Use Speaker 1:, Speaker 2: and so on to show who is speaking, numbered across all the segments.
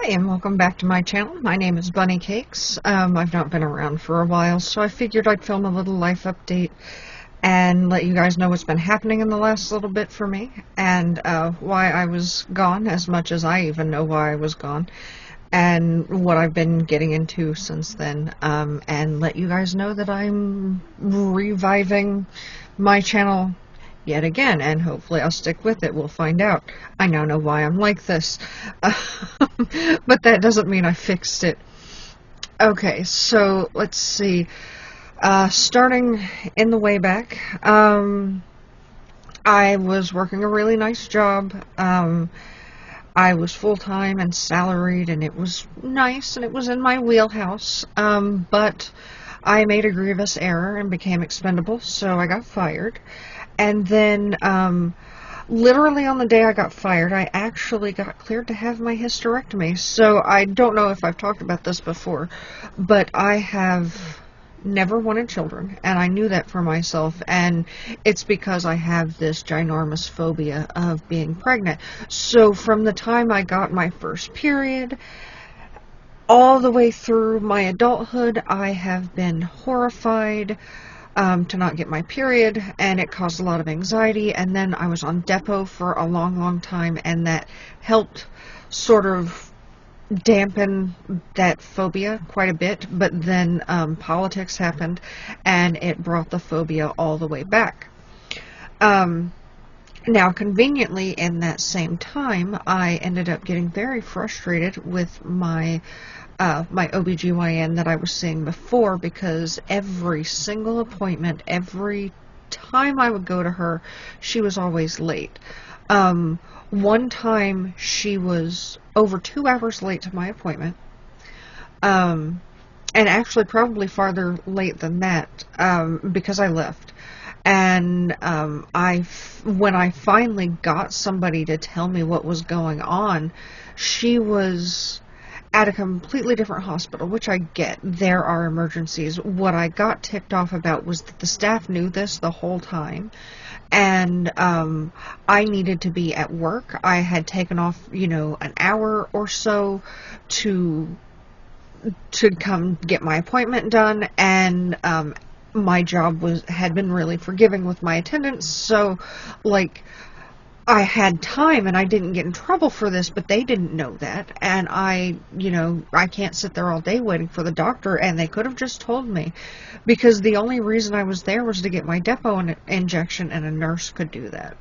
Speaker 1: Hi, and welcome back to my channel. My name is Bunny Cakes. I've not been around for a while, so I figured I'd film a little life update and let you guys know what's been happening in the last little bit for me, and why I was gone, as much as I even know why I was gone, and what I've been getting into since then, and let you guys know that I'm reviving my channel yet again, and hopefully I'll stick with it. We'll find out. I now know why I'm like this. But that doesn't mean I fixed it. Okay, so let's see. Starting in the way back, I was working a really nice job. I was full-time and salaried, and it was nice, and it was in my wheelhouse, but I made a grievous error and became expendable, so I got fired. And then, literally on the day I got fired, I actually got cleared to have my hysterectomy. So I don't know if I've talked about this before, but I have never wanted children, and I knew that for myself, and it's because I have this ginormous phobia of being pregnant. So from the time I got my first period all the way through my adulthood, I have been horrified to not get my period, and it caused a lot of anxiety. And then I was on depot for a long time, and that helped sort of dampen that phobia quite a bit. But then politics happened, and it brought the phobia all the way back. Now, conveniently, in that same time, I ended up getting very frustrated with my OBGYN that I was seeing before, because every single appointment, every time I would go to her, she was always late. One time she was over 2 hours late to my appointment, and actually probably farther late than that, because I left. And when I finally got somebody to tell me what was going on, she was at a completely different hospital, which I get. There are emergencies. What I got ticked off about was that the staff knew this the whole time, and I needed to be at work. I had taken off, an hour or so to come get my appointment done, and my job had been really forgiving with my attendance, so I had time and I didn't get in trouble for this, but they didn't know that. And I can't sit there all day waiting for the doctor, and they could have just told me, because the only reason I was there was to get my depot injection, and a nurse could do that.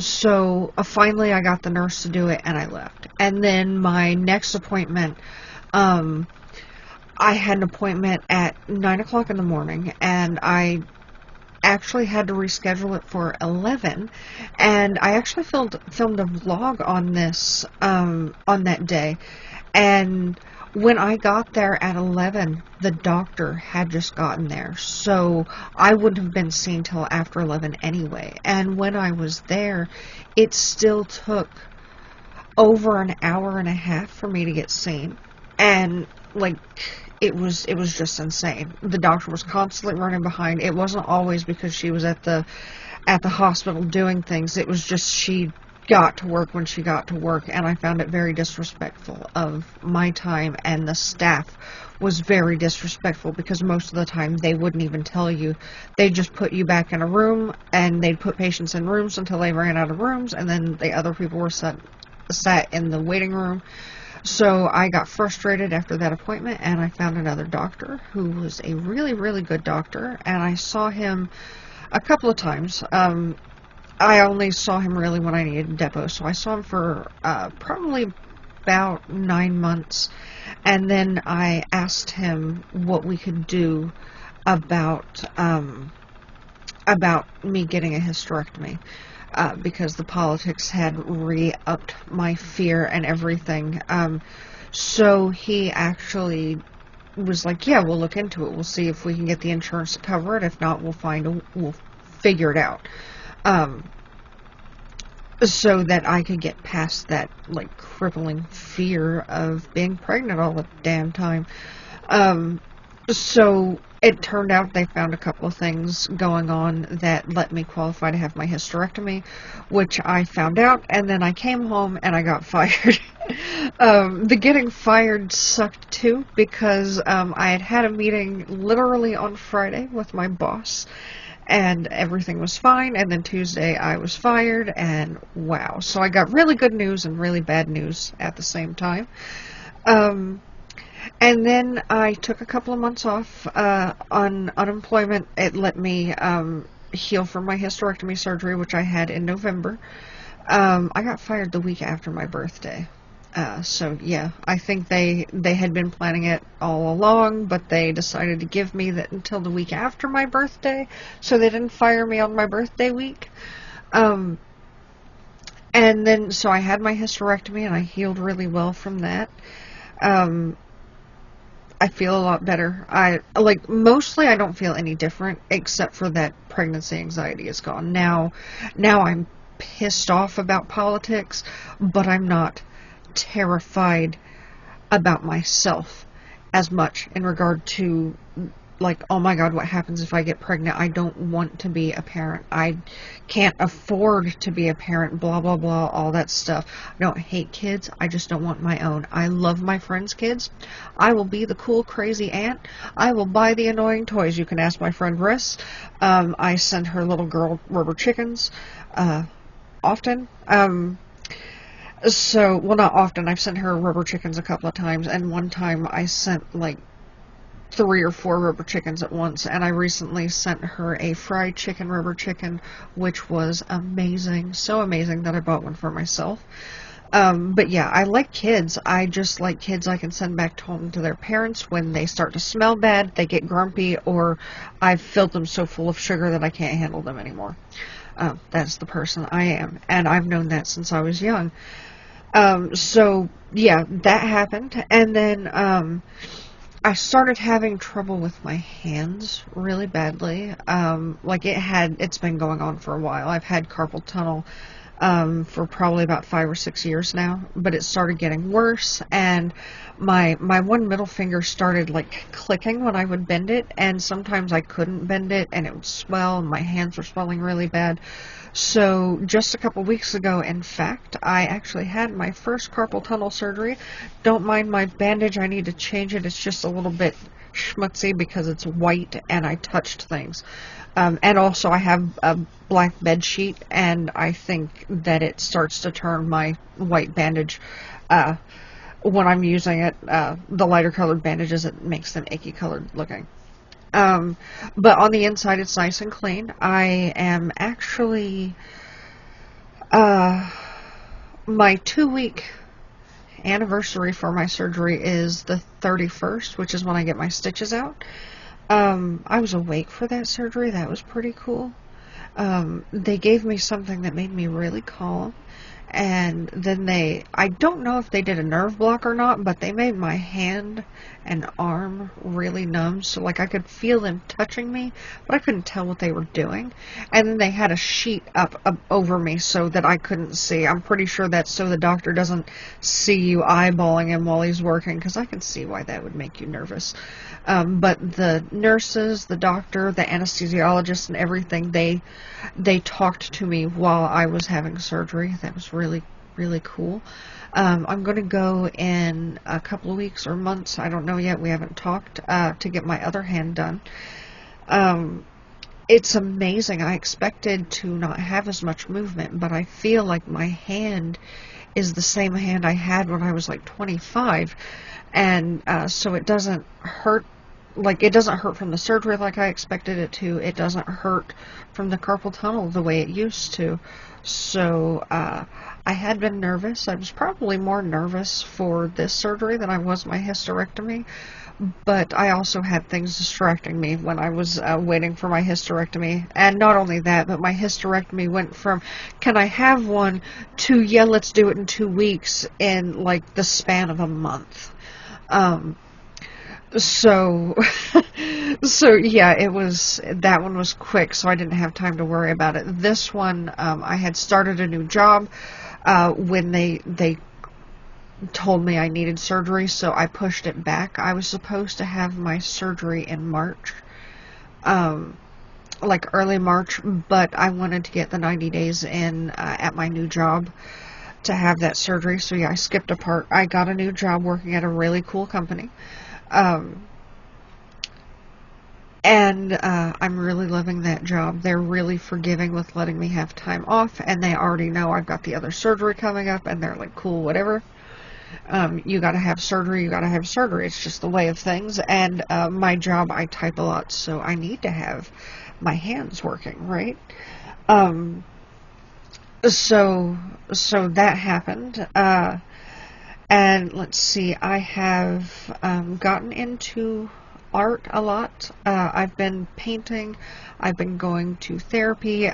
Speaker 1: So finally I got the nurse to do it, and I left. And then my next appointment, I had an appointment at 9 o'clock in the morning, and I actually had to reschedule it for 11, and I actually filmed a vlog on this on that day. And when I got there at 11, the doctor had just gotten there, so I wouldn't have been seen till after 11 anyway. And when I was there, it still took over an hour and a half for me to get seen, and it was just insane. The doctor was constantly running behind. It wasn't always because she was at the hospital doing things. It was just she got to work when she got to work, and I found it very disrespectful of my time, and the staff was very disrespectful, because most of the time they wouldn't even tell you. They'd just put you back in a room, and they'd put patients in rooms until they ran out of rooms, and then the other people were sat in the waiting room. So I got frustrated after that appointment, and I found another doctor who was a really, really good doctor, and I saw him a couple of times. I only saw him really when I needed a depot, so I saw him for probably about 9 months, and then I asked him what we could do about me getting a hysterectomy. Because the politics had re-upped my fear and everything. So he actually was like, yeah, we'll look into it. We'll see if we can get the insurance to cover it. If not, we'll figure it out. So that I could get past that, crippling fear of being pregnant all the damn time. So it turned out they found a couple of things going on that let me qualify to have my hysterectomy, which I found out, and then I came home and I got fired. The getting fired sucked too because I had had a meeting literally on Friday with my boss and everything was fine, and then Tuesday I was fired, and wow. So I got really good news and really bad news at the same time. Um, and then I took a couple of months off on unemployment. It let me heal from my hysterectomy surgery, which I had in November. I got fired the week after my birthday. So yeah, I think they had been planning it all along, but they decided to give me that until the week after my birthday, so they didn't fire me on my birthday week. Um, and then so I had my hysterectomy and I healed really well from that. Um, I feel a lot better. I like mostly I don't feel any different except for that pregnancy anxiety is gone. Now I'm pissed off about politics, but I'm not terrified about myself as much in regard to like, oh my god, what happens if I get pregnant? I don't want to be a parent. I can't afford to be a parent, blah blah blah, all that stuff. I don't hate kids, I just don't want my own. I love my friends' kids. I will be the cool crazy aunt. I will buy the annoying toys. You can ask my friend Riss. I send her little girl rubber chickens often. Well, not often. I've sent her rubber chickens a couple of times, and one time I sent like 3 or 4 rubber chickens at once, and I recently sent her a fried chicken rubber chicken, which was amazing. So amazing that I bought one for myself. But yeah, I like kids. I just like kids I can send back home to their parents when they start to smell bad, they get grumpy, or I've filled them so full of sugar that I can't handle them anymore. That's the person I am, and I've known that since I was young. So yeah, that happened, and then I started having trouble with my hands really badly. Like it's been going on for a while. I've had carpal tunnel for probably about 5 or 6 years now, but it started getting worse, and my one middle finger started like clicking when I would bend it, and sometimes I couldn't bend it and it would swell, and my hands were swelling really bad. So just a couple weeks ago, in fact, I actually had my first carpal tunnel surgery. Don't mind my bandage, I need to change it. It's just a little bit schmutzy because it's white and I touched things. And also I have a black bed sheet, and I think that it starts to turn my white bandage when I'm using it. The lighter colored bandages, it makes them icky colored looking. But on the inside, it's nice and clean. I am actually, my 2 week anniversary for my surgery is the 31st, which is when I get my stitches out. I was awake for that surgery. That was pretty cool. They gave me something that made me really calm. And then I don't know if they did a nerve block or not, but they made my hand and arm really numb. So, like, I could feel them touching me, but I couldn't tell what they were doing. And then they had a sheet up over me so that I couldn't see. I'm pretty sure that's so the doctor doesn't see you eyeballing him while he's working, because I can see why that would make you nervous. But the nurses, the doctor, the anesthesiologist, and everything, they talked to me while I was having surgery. That was really, really cool. I'm going to go in a couple of weeks or months, I don't know yet, we haven't talked, to get my other hand done. It's amazing. I expected to not have as much movement, but I feel like my hand is the same hand I had when I was like 25, and so it doesn't hurt. Like, it doesn't hurt from the surgery like I expected it to. It doesn't hurt from the carpal tunnel the way it used to. So I had been nervous. I was probably more nervous for this surgery than I was my hysterectomy, but I also had things distracting me when I was waiting for my hysterectomy. And not only that, but my hysterectomy went from, can I have one, to, yeah, let's do it in 2 weeks, in like the span of a month. So, so yeah, that one was quick, so I didn't have time to worry about it. This one, I had started a new job, when they told me I needed surgery, so I pushed it back. I was supposed to have my surgery in March, like early March, but I wanted to get the 90 days in, at my new job. to have that surgery. So yeah, I skipped a part. I got a new job working at a really cool company. Um, and I'm really loving that job. They're really forgiving with letting me have time off, and they already know I've got the other surgery coming up, and they're like, cool, whatever. You gotta have surgery, you gotta have surgery. It's just the way of things. And my job, I type a lot, so I need to have my hands working, right? Um, so that happened. And let's see, I have gotten into art a lot. I've been painting. I've been going to therapy.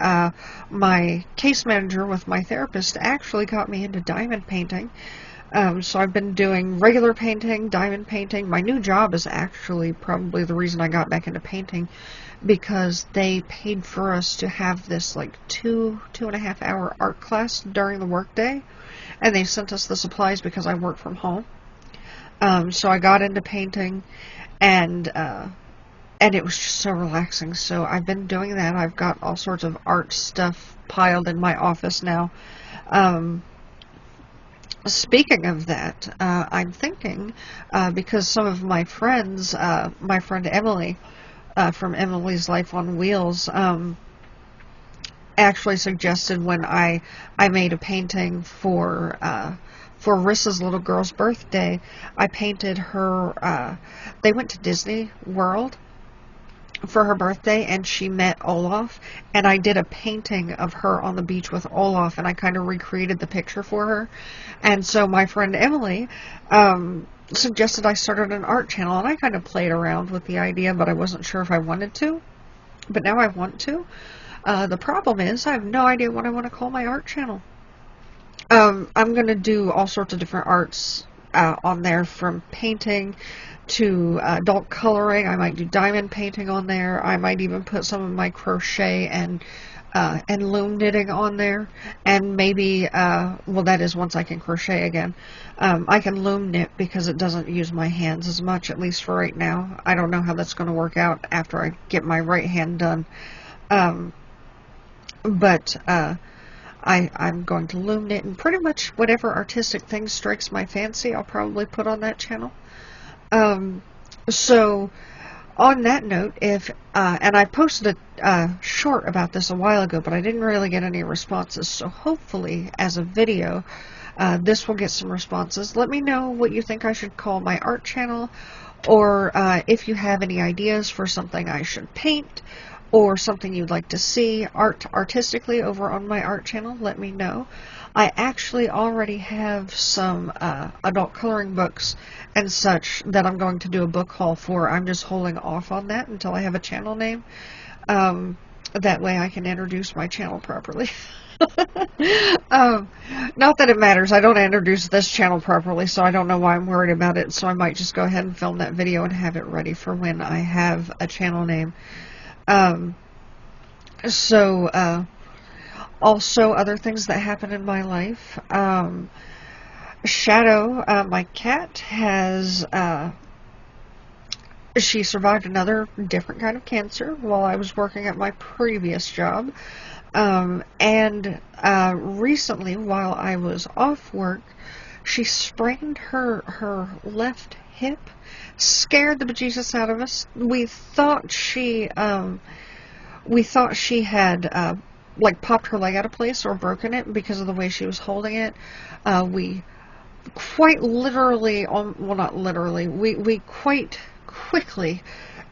Speaker 1: My case manager with my therapist actually got me into diamond painting. So I've been doing regular painting, diamond painting. My new job is actually probably the reason I got back into painting, because they paid for us to have this like 2.5 hour art class during the workday, and they sent us the supplies because I work from home. So I got into painting, and it was just so relaxing. So I've been doing that. I've got all sorts of art stuff piled in my office now. Speaking of that, I'm thinking, because some of my friends, my friend Emily, from Emily's Life on Wheels, actually suggested when I made a painting for Rissa's little girl's birthday. I painted her, they went to Disney World for her birthday, and she met Olaf, and I did a painting of her on the beach with Olaf, and I kind of recreated the picture for her. And so my friend Emily suggested I started an art channel, and I kind of played around with the idea, but I wasn't sure if I wanted to. But now I want to. The problem is I have no idea what I want to call my art channel. I'm going to do all sorts of different arts on there, from painting to adult coloring. I might do diamond painting on there. I might even put some of my crochet and loom knitting on there. And maybe, well, that is once I can crochet again. I can loom knit because it doesn't use my hands as much, at least for right now. I don't know how that's going to work out after I get my right hand done. But I'm going to loom knit, and pretty much whatever artistic thing strikes my fancy, I'll probably put on that channel. So on that note, if and I posted a short about this a while ago, but I didn't really get any responses, so hopefully as a video this will get some responses. Let me know what you think I should call my art channel, or if you have any ideas for something I should paint, or something you'd like to see artistically over on my art channel. Let me know. I actually already have some adult coloring books and such that I'm going to do a book haul for. I'm just holding off on that until I have a channel name. That way I can introduce my channel properly. Not that it matters. I don't introduce this channel properly, so I don't know why I'm worried about it. So I might just go ahead and film that video and have it ready for when I have a channel name. Also other things that happen in my life. Shadow, my cat, has, she survived another different kind of cancer while I was working at my previous job. And recently, while I was off work, she sprained her left hip, scared the bejesus out of us. We thought she had like popped her leg out of place or broken it because of the way she was holding it. We quite literally, well, not literally, we quite quickly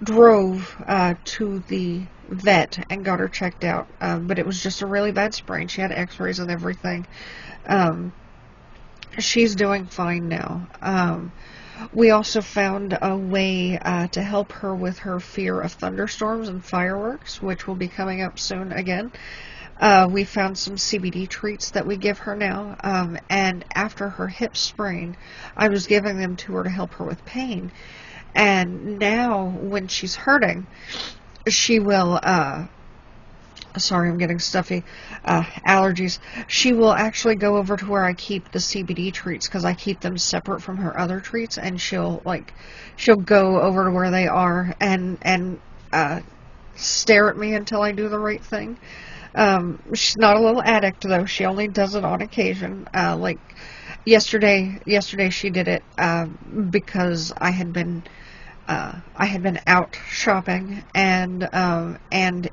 Speaker 1: drove to the vet and got her checked out, but it was just a really bad sprain. She had x-rays and everything. She's doing fine now. We also found a way to help her with her fear of thunderstorms and fireworks, which will be coming up soon again. We found some CBD treats that we give her now, and after her hip sprain, I was giving them to her to help her with pain. And now, when she's hurting, she will, sorry, I'm getting stuffy, allergies. She will actually go over to where I keep the CBD treats, because I keep them separate from her other treats, and she'll go over to where they are and stare at me until I do the right thing. She's not a little addict though. She only does it on occasion. Like yesterday she did it because I had been out shopping, and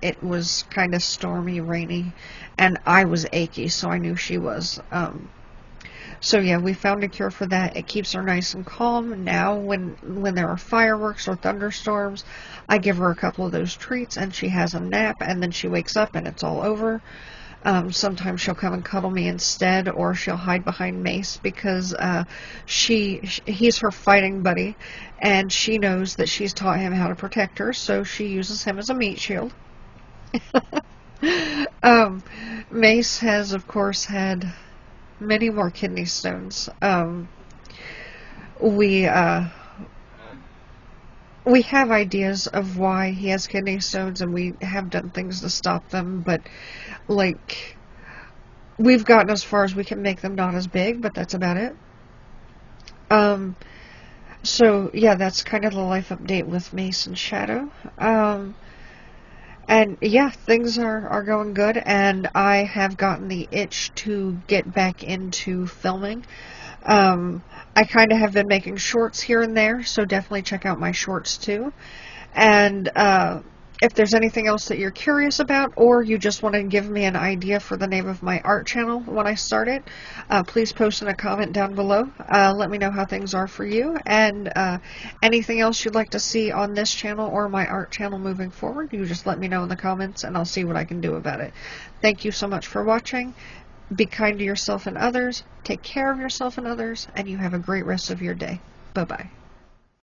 Speaker 1: it was kind of stormy, rainy, and I was achy, so I knew she was. So yeah, we found a cure for that. It keeps her nice and calm. Now, when there are fireworks or thunderstorms, I give her a couple of those treats, and she has a nap, and then she wakes up, and it's all over. Sometimes she'll come and cuddle me instead, or she'll hide behind Mace because he's her fighting buddy, and she knows that she's taught him how to protect her, so she uses him as a meat shield. um, Mace has, of course, had many more kidney stones. We we have ideas of why he has kidney stones, and we have done things to stop them, but like we've gotten as far as we can make them not as big, but that's about it. Um, so yeah, that's kind of the life update with Mace and Shadow. And yeah, things are going good, and I have gotten the itch to get back into filming. I kind of have been making shorts here and there, so definitely check out my shorts too. And if there's anything else that you're curious about, or you just want to give me an idea for the name of my art channel when I start it, please post in a comment down below. Let me know how things are for you, and anything else you'd like to see on this channel or my art channel moving forward, you just let me know in the comments, and I'll see what I can do about it. Thank you so much for watching. Be kind to yourself and others, take care of yourself and others, and you have a great rest of your day. Bye-bye.